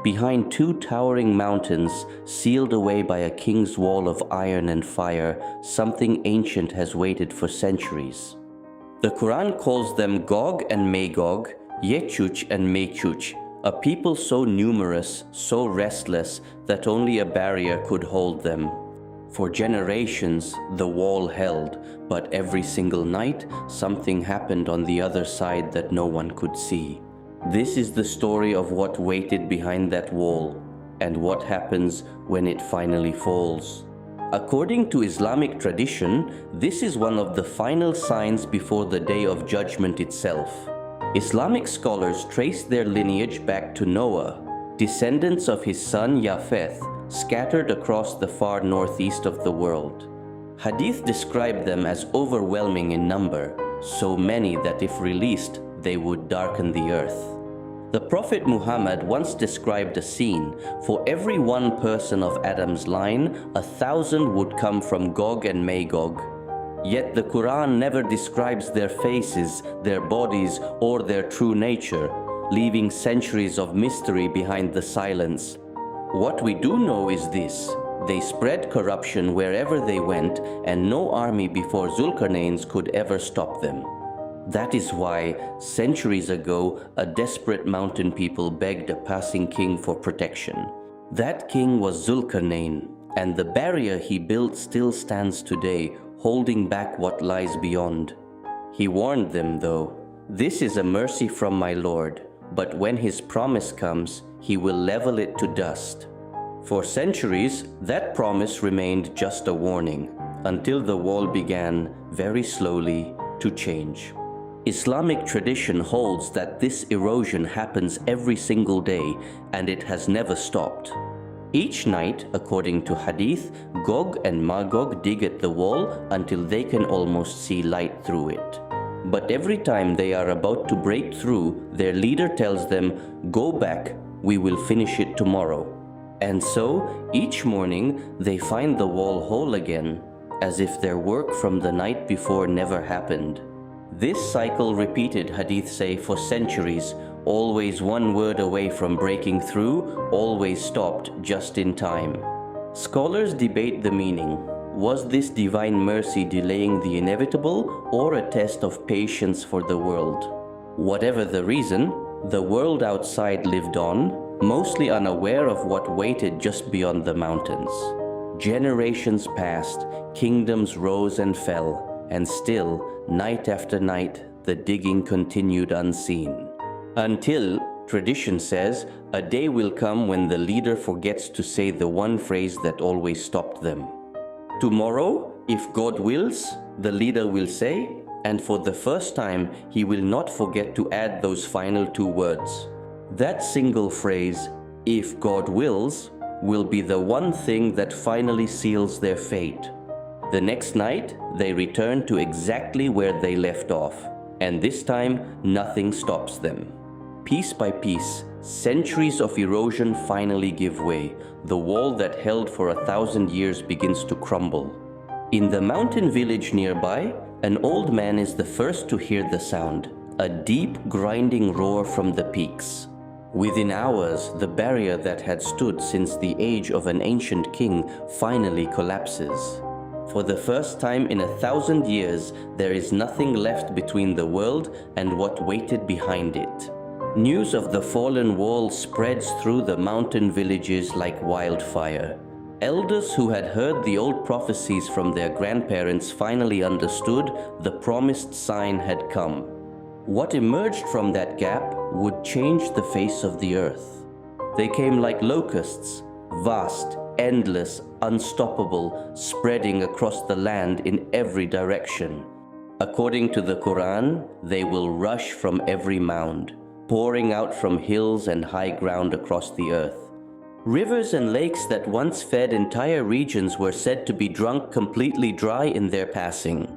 behind two towering mountains, sealed away by a king's wall of iron and fire, something ancient has waited for centuries. The Qur'an calls them Gog and Magog, Yecuc and Mecuc, a people so numerous, so restless, that only a barrier could hold them. For generations, the wall held, but every single night, something happened on the other side that no one could see. This is the story of what waited behind that wall, and what happens when it finally falls. According to Islamic tradition, this is one of the final signs before the Day of Judgment itself. Islamic scholars trace their lineage back to Noah, descendants of his son Japheth, scattered across the far northeast of the world. Hadith describe them as overwhelming in number, so many that if released, they would darken the earth. The Prophet Muhammad once described a scene: for every one person of Adam's line, 1,000 would come from Gog and Magog. Yet the Quran never describes their faces, their bodies, or their true nature, leaving centuries of mystery behind the silence. What we do know is this: they spread corruption wherever they went, and no army before Dhul-Qarnayn's could ever stop them. That is why, centuries ago, a desperate mountain people begged a passing king for protection. That king was Dhul-Qarnayn, and the barrier he built still stands today, holding back what lies beyond. He warned them, though, "This is a mercy from my Lord, but when his promise comes, he will level it to dust." For centuries, that promise remained just a warning, until the wall began, very slowly, to change. Islamic tradition holds that this erosion happens every single day, and it has never stopped. Each night, according to hadith, Gog and Magog dig at the wall until they can almost see light through it. But every time they are about to break through, their leader tells them, "Go back, we will finish it tomorrow." And so, each morning, they find the wall whole again, as if their work from the night before never happened. This cycle repeated, hadith say, for centuries, always one word away from breaking through, always stopped just in time. Scholars debate the meaning. Was this divine mercy delaying the inevitable, or a test of patience for the world? Whatever the reason, the world outside lived on, mostly unaware of what waited just beyond the mountains. Generations passed, kingdoms rose and fell, and still, night after night, the digging continued unseen. Until, tradition says, a day will come when the leader forgets to say the one phrase that always stopped them. "Tomorrow, if God wills," the leader will say, and for the first time, he will not forget to add those final two words. That single phrase, "if God wills," will be the one thing that finally seals their fate. The next night, they return to exactly where they left off, and this time, nothing stops them. Piece by piece, centuries of erosion finally give way. The wall that held for 1,000 years begins to crumble. In the mountain village nearby, an old man is the first to hear the sound, a deep, grinding roar from the peaks. Within hours, the barrier that had stood since the age of an ancient king finally collapses. For the first time in 1,000 years, there is nothing left between the world and what waited behind it. News of the fallen wall spreads through the mountain villages like wildfire. Elders who had heard the old prophecies from their grandparents finally understood the promised sign had come. What emerged from that gap would change the face of the earth. They came like locusts, vast, endless, unstoppable, spreading across the land in every direction. According to the Quran, they will rush from every mound, pouring out from hills and high ground across the earth. Rivers and lakes that once fed entire regions were said to be drunk completely dry in their passing.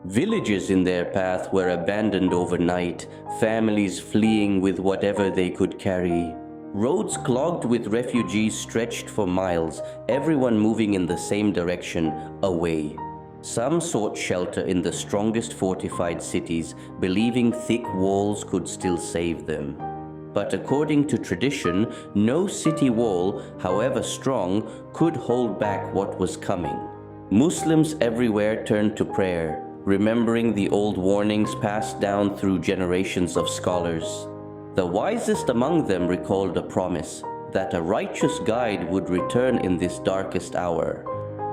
Villages in their path were abandoned overnight, families fleeing with whatever they could carry. Roads clogged with refugees stretched for miles, everyone moving in the same direction, away. Some sought shelter in the strongest fortified cities, believing thick walls could still save them. But according to tradition, no city wall, however strong, could hold back what was coming. Muslims everywhere turned to prayer, remembering the old warnings passed down through generations of scholars. The wisest among them recalled a promise that a righteous guide would return in this darkest hour.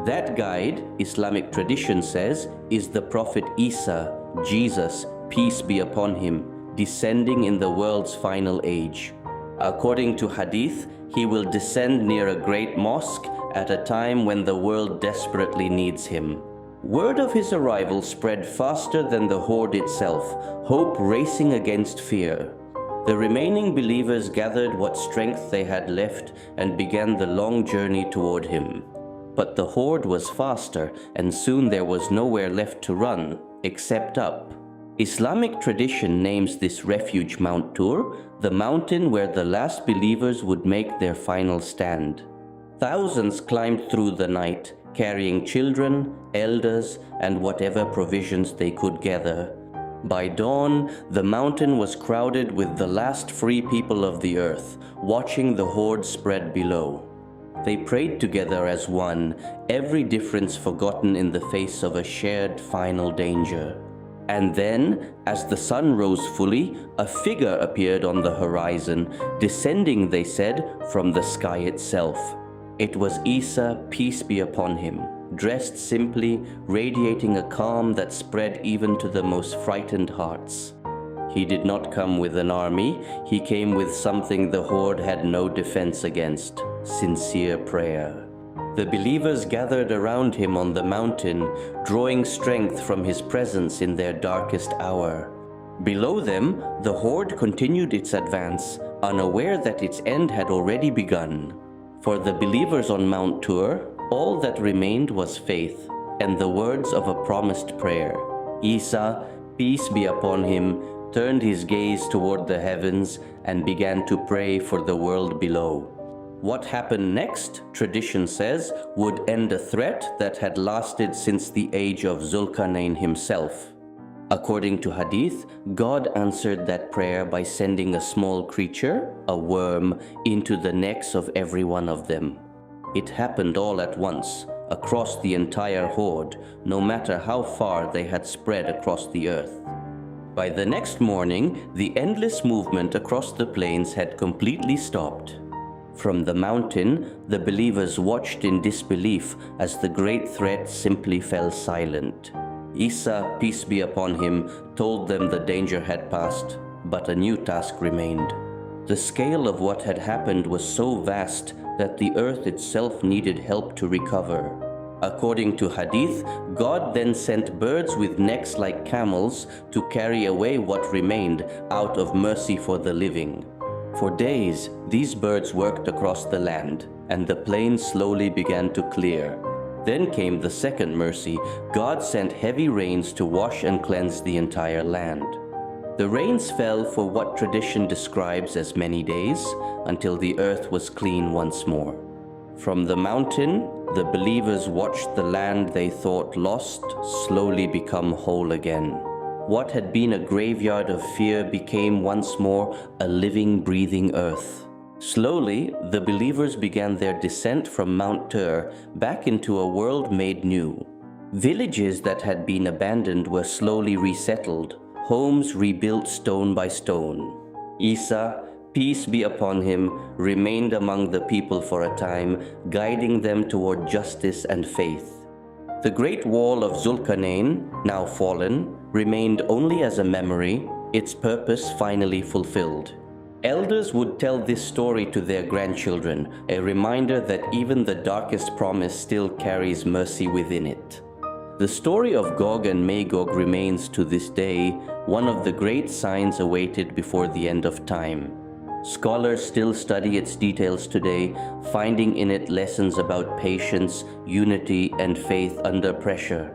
That guide, Islamic tradition says, is the Prophet Isa, Jesus, peace be upon him, descending in the world's final age. According to hadith, he will descend near a great mosque at a time when the world desperately needs him. Word of his arrival spread faster than the horde itself, hope racing against fear. The remaining believers gathered what strength they had left and began the long journey toward him. But the horde was faster, and soon there was nowhere left to run, except up. Islamic tradition names this refuge Mount Tur, the mountain where the last believers would make their final stand. Thousands climbed through the night, carrying children, elders, and whatever provisions they could gather. By dawn, the mountain was crowded with the last free people of the earth, watching the horde spread below. They prayed together as one, every difference forgotten in the face of a shared final danger. And then, as the sun rose fully, a figure appeared on the horizon, descending, they said, from the sky itself. It was Isa, peace be upon him, dressed simply, radiating a calm that spread even to the most frightened hearts. He did not come with an army, he came with something the horde had no defense against: sincere prayer. The believers gathered around him on the mountain, drawing strength from his presence in their darkest hour. Below them, the horde continued its advance, unaware that its end had already begun. For the believers on Mount Tur, all that remained was faith and the words of a promised prayer. Isa, peace be upon him, turned his gaze toward the heavens and began to pray for the world below. What happened next, tradition says, would end a threat that had lasted since the age of Dhul-Qarnayn himself. According to hadith, God answered that prayer by sending a small creature, a worm, into the necks of every one of them. It happened all at once, across the entire horde, no matter how far they had spread across the earth. By the next morning, the endless movement across the plains had completely stopped. From the mountain, the believers watched in disbelief as the great threat simply fell silent. Isa, peace be upon him, told them the danger had passed, but a new task remained. The scale of what had happened was so vast that the earth itself needed help to recover. According to hadith, God then sent birds with necks like camels to carry away what remained out of mercy for the living. For days, these birds worked across the land, and the plain slowly began to clear. Then came the second mercy. God sent heavy rains to wash and cleanse the entire land. The rains fell for what tradition describes as many days, until the earth was clean once more. From the mountain, the believers watched the land they thought lost slowly become whole again. What had been a graveyard of fear became once more a living, breathing earth. Slowly, the believers began their descent from Mount Tur back into a world made new. Villages that had been abandoned were slowly resettled, homes rebuilt stone by stone. Isa, peace be upon him, remained among the people for a time, guiding them toward justice and faith. The great wall of Dhul-Qarnayn, now fallen, remained only as a memory, its purpose finally fulfilled. Elders would tell this story to their grandchildren, a reminder that even the darkest promise still carries mercy within it. The story of Gog and Magog remains to this day one of the great signs awaited before the end of time. Scholars still study its details today, finding in it lessons about patience, unity, and faith under pressure.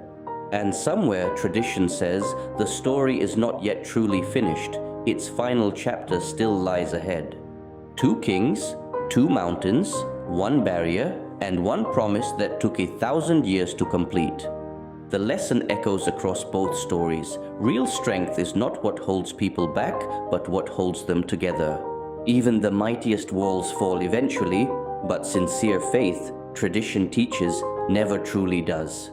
And somewhere, tradition says, the story is not yet truly finished. Its final chapter still lies ahead. 2 kings, 2 mountains, 1 barrier, and 1 promise that took 1,000 years to complete. The lesson echoes across both stories. Real strength is not what holds people back, but what holds them together. Even the mightiest walls fall eventually, but sincere faith, tradition teaches, never truly does.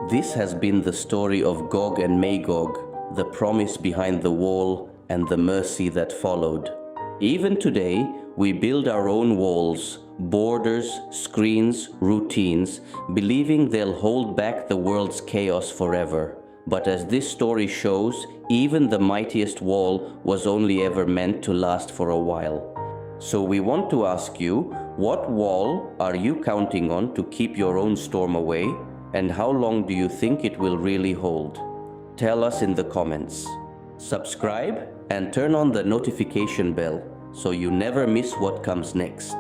This has been the story of Gog and Magog, the promise behind the wall and the mercy that followed. Even today, we build our own walls, borders, screens, routines, believing they'll hold back the world's chaos forever. But as this story shows, even the mightiest wall was only ever meant to last for a while. So we want to ask you, what wall are you counting on to keep your own storm away? And how long do you think it will really hold? Tell us in the comments. Subscribe and turn on the notification bell so you never miss what comes next.